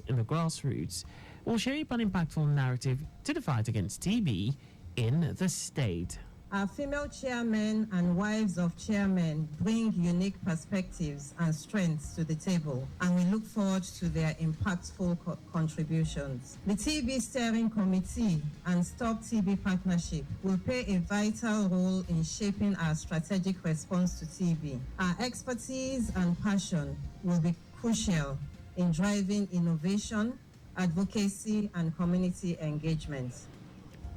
in the grassroots will shape an impactful narrative to the fight against TB in the state. Our female chairmen and wives of chairmen bring unique perspectives and strengths to the table, and we look forward to their impactful contributions. The TB Steering Committee and Stop TB Partnership will play a vital role in shaping our strategic response to TB. Our expertise and passion will be crucial in driving innovation, advocacy, and community engagement.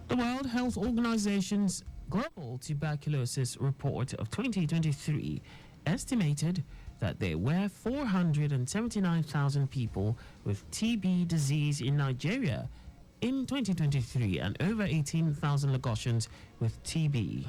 The World Health Organization's Global Tuberculosis Report of 2023 estimated that there were 479,000 people with TB disease in Nigeria in 2023 and over 18,000 Lagosians with TB.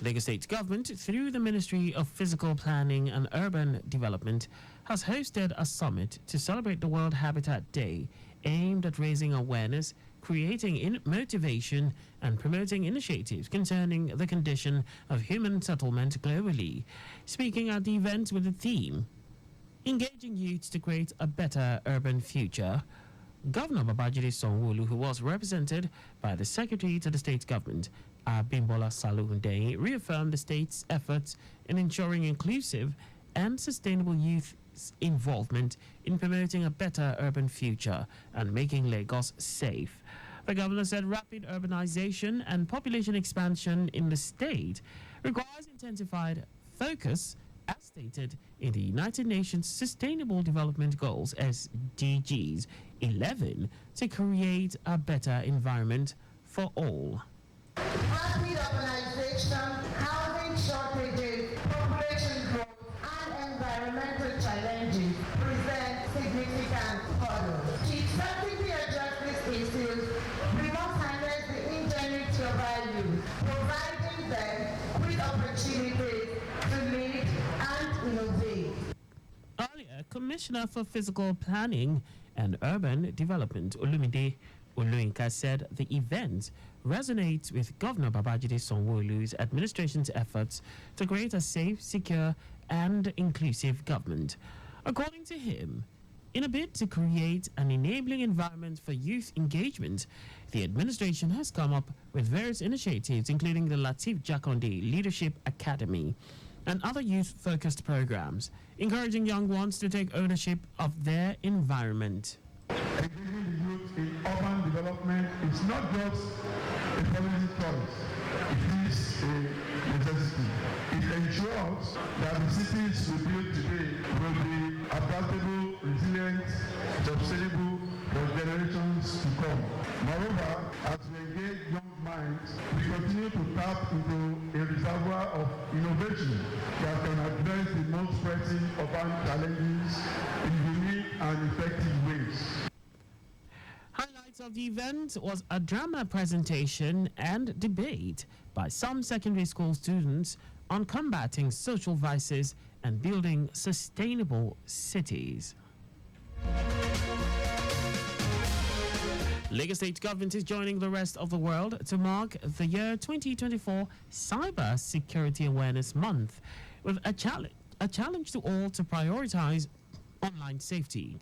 Lagos State Government, through the Ministry of Physical Planning and Urban Development, has hosted a summit to celebrate the World Habitat Day, aimed at raising awareness, creating motivation, and promoting initiatives concerning the condition of human settlement globally. Speaking at the event with the theme, Engaging Youth to Create a Better Urban Future, Governor Babajide Sanwo-Olu, who was represented by the Secretary to the State Government, Abimbola Salunde, reaffirmed the state's efforts in ensuring inclusive and sustainable youth involvement in promoting a better urban future and making Lagos safe. The governor said rapid urbanization and population expansion in the state requires intensified focus, as stated in the United Nations Sustainable Development Goals SDGs 11, to create a better environment for all. Rapid urbanization, housing shortages, population growth, and environmental challenges present significant hurdles. To effectively address these issues, we must harness the ingenuity of our youth, providing them with opportunities to lead and innovate. Earlier, Commissioner for Physical Planning and Urban Development, Olumide Oloyinka, said the event resonates with Governor Babajide Sanwo-Olu's administration's efforts to create a safe, secure, and inclusive government. According to him, in a bid to create an enabling environment for youth engagement, the administration has come up with various initiatives, including the Lateef Jakonde Leadership Academy and other youth-focused programs, encouraging young ones to take ownership of their environment. Engaging the youth in urban development is not just a policy choice, it is a necessity. It ensures that the cities we build today will be adaptable, resilient, sustainable for generations to come. Moreover, as we engage young minds, we continue to tap into a reservoir of innovation that can address the most pressing urban challenges in unique and effective ways. Highlights of the event was a drama presentation and debate by some secondary school students on combating social vices and building sustainable cities. Lagos State Government is joining the rest of the world to mark the year 2024 Cyber Security Awareness Month with a challenge to all to prioritize online safety.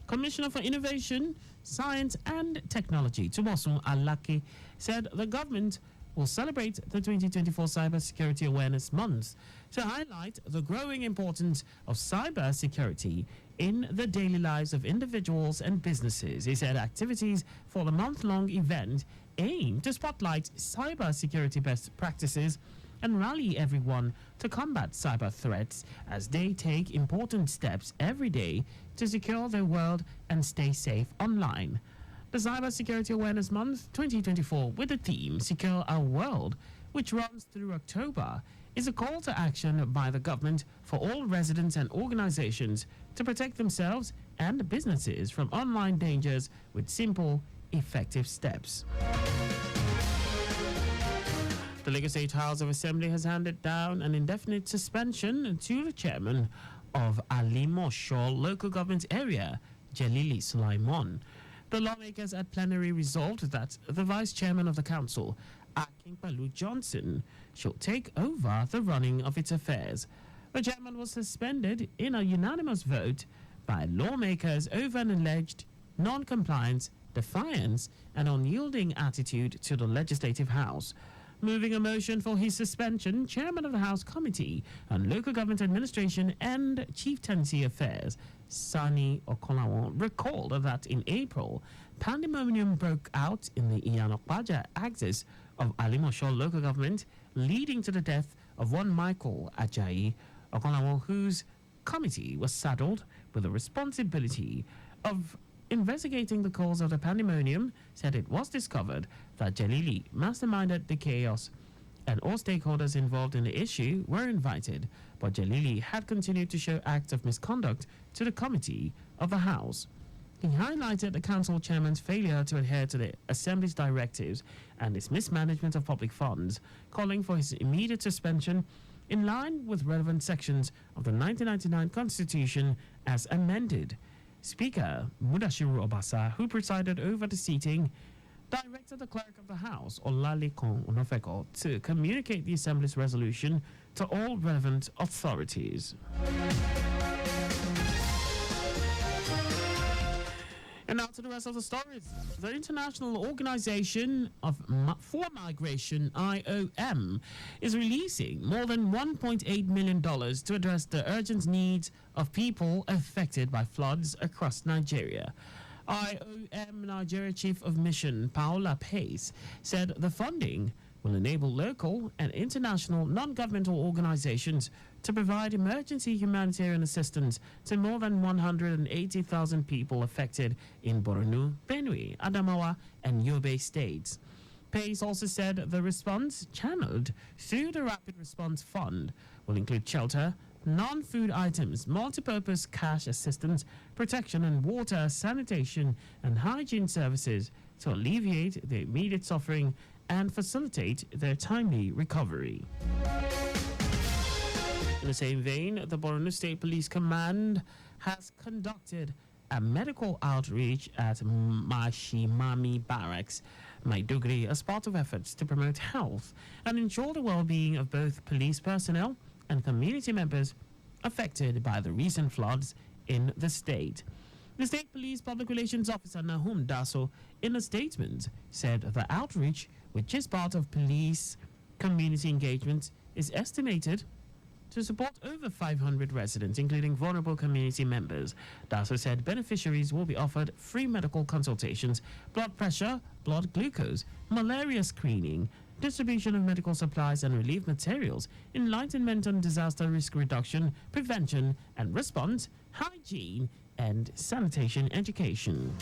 Commissioner for Innovation, Science and Technology, Tumosun Alake, said the government will celebrate the 2024 Cyber Security Awareness Month to highlight the growing importance of cyber security in the daily lives of individuals and businesses. He said activities for the month-long event aim to spotlight cyber security best practices and rally everyone to combat cyber threats as they take important steps every day to secure their world and stay safe online. The Cyber Security Awareness Month 2024, with the theme Secure Our World, which runs through October, is a call to action by the government for all residents and organizations to protect themselves and businesses from online dangers with simple, effective steps. The Lagos State House of Assembly has handed down an indefinite suspension to the chairman of Alimosho local government area, Jalili Sulaiman. The lawmakers at plenary resolved that the vice chairman of the council, Akinpalu Johnson, should take over the running of its affairs. The chairman was suspended in a unanimous vote by lawmakers over an alleged non-compliance, defiance, and unyielding attitude to the Legislative House. Moving a motion for his suspension, Chairman of the House Committee on Local Government Administration and Chieftaincy Affairs, Sani Okolawon, recalled that in April, pandemonium broke out in the Iyanokpaja axis of Alimosho local government, leading to the death of one Michael Ajayi Okolawon, whose committee was saddled with the responsibility of investigating the cause of the pandemonium. Said it was discovered that Jalili masterminded the chaos and all stakeholders involved in the issue were invited, but Jalili had continued to show acts of misconduct to the committee of the House. He highlighted the council chairman's failure to adhere to the Assembly's directives and its mismanagement of public funds, calling for his immediate suspension in line with relevant sections of the 1999 Constitution as amended. Speaker Mudashiru Obasa, who presided over the seating, directed the clerk of the House, Olalikon Onofeko, to communicate the Assembly's resolution to all relevant authorities. And now to the rest of the stories. The International Organization for Migration, IOM, is releasing more than $1.8 million to address the urgent needs of people affected by floods across Nigeria. IOM Nigeria Chief of Mission Paola Pace said the funding will enable local and international non-governmental organizations to provide emergency humanitarian assistance to more than 180,000 people affected in Borno, Benue, Adamawa, and Yobe states. Pace also said the response channeled through the Rapid Response Fund will include shelter, non-food items, multi-purpose cash assistance, protection and water, sanitation and hygiene services to alleviate the immediate suffering and facilitate their timely recovery. In the same vein, the Borno State Police Command has conducted a medical outreach at Mashimami Barracks, Maiduguri, as part of efforts to promote health and ensure the well-being of both police personnel and community members affected by the recent floods in the state. The State Police Public Relations Officer Nahum Daso, in a statement, said the outreach, which is part of police community engagement, is estimated to support over 500 residents, including vulnerable community members. Daso said beneficiaries will be offered free medical consultations, blood pressure, blood glucose, malaria screening, distribution of medical supplies and relief materials, enlightenment on disaster risk reduction, prevention and response, hygiene, and sanitation education.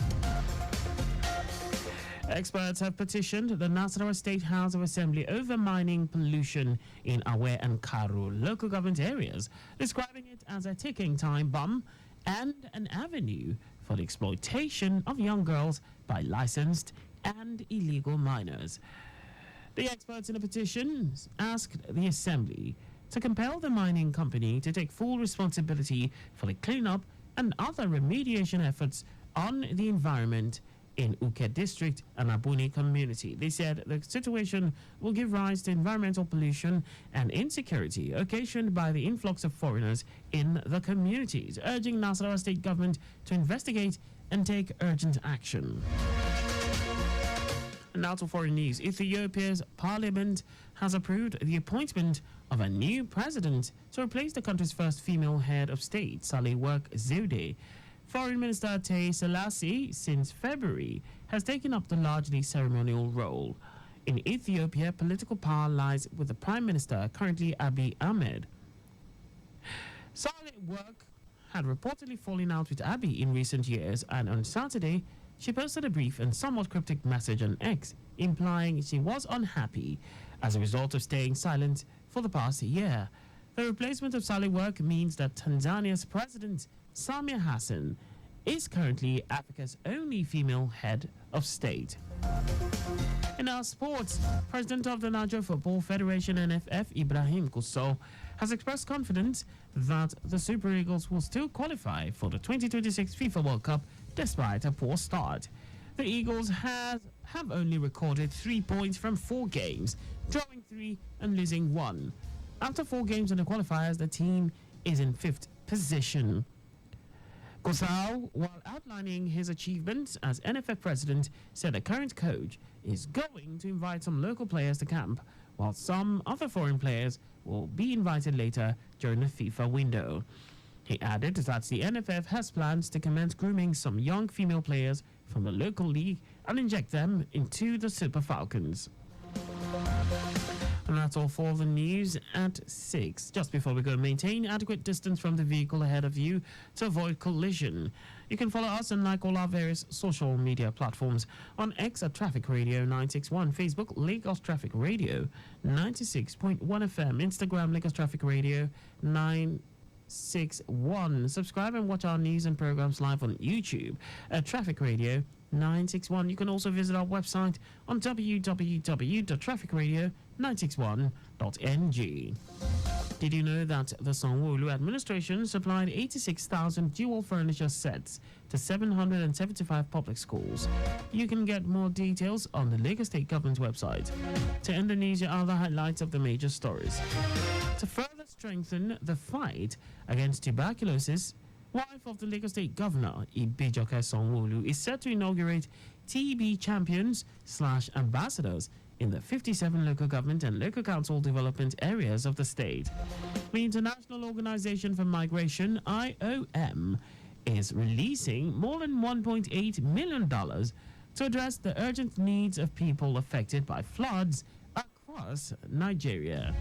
Experts have petitioned the Nasarawa State House of Assembly over mining pollution in Awe and Karu local government areas, describing it as a ticking time bomb and an avenue for the exploitation of young girls by licensed and illegal miners. The experts in the petition asked the Assembly to compel the mining company to take full responsibility for the cleanup and other remediation efforts on the environment in Uke District and Abuni community. They said the situation will give rise to environmental pollution and insecurity occasioned by the influx of foreigners in the communities, urging Nasarawa State government to investigate and take urgent action. And now to foreign news. Ethiopia's parliament has approved the appointment of a new president to replace the country's first female head of state, Sahle-Work Zewde. Foreign Minister Taye Selassie, since February, has taken up the largely ceremonial role. In Ethiopia, political power lies with the Prime Minister, currently Abiy Ahmed. Sahle-Work had reportedly fallen out with Abiy in recent years, and on Saturday, she posted a brief and somewhat cryptic message on X, implying she was unhappy as a result of staying silent for the past year. The replacement of Sahle-Work means that Tanzania's President Samia Hassan is currently Africa's only female head of state. In our sports, President of the Niger Football Federation NFF, Ibrahim Kusso, has expressed confidence that the Super Eagles will still qualify for the 2026 FIFA World Cup despite a poor start. The Eagles have only recorded 3 points from 4 games, drawing 3 and losing 1. After 4 games in the qualifiers, the team is in 5th position. Kosau, while outlining his achievements as NFF president, said the current coach is going to invite some local players to camp, while some other foreign players will be invited later during the FIFA window. He added that the NFF has plans to commence grooming some young female players from the local league and inject them into the Super Falcons. And that's all for the news at 6. Just before we go, maintain adequate distance from the vehicle ahead of you to avoid collision. You can follow us and like all our various social media platforms on X at Traffic Radio 961, Facebook Lagos Traffic Radio 96.1 FM, Instagram Lagos Traffic Radio 961. Subscribe and watch our news and programs live on YouTube at Traffic Radio 961. You can also visit our website on www.trafficradio961.ng. Did you know that the Sanwo-Olu administration supplied 86,000 dual furniture sets to 775 public schools? You can get more details on the Lagos State Government website. To end the news, here are the highlights of the major stories. To further strengthen the fight against tuberculosis, wife of the Lagos State Governor, Ibijoke Sanwo-Olu, is set to inaugurate TB champions/ambassadors in the 57 local government and local council development areas of the state. The International Organization for Migration, IOM, is releasing more than $1.8 million to address the urgent needs of people affected by floods across Nigeria.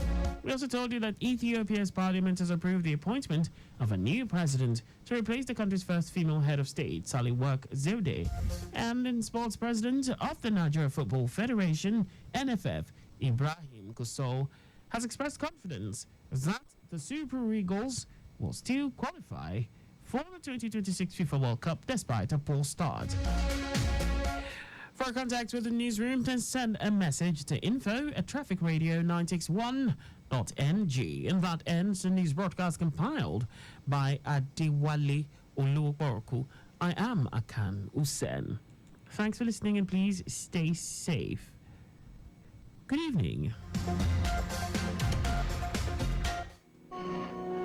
We also told you that Ethiopia's parliament has approved the appointment of a new president to replace the country's first female head of state, Saliwork Zewde. And in sports, president of the Nigeria Football Federation, NFF, Ibrahim Kosso, has expressed confidence that the Super Eagles will still qualify for the 2026 FIFA World Cup despite a poor start. For contact with the newsroom, then send a message to info@trafficradio961.ng. And that ends the news broadcast compiled by Adewale Oluwaboroku. I am Akan Usen. Thanks for listening and please stay safe. Good evening.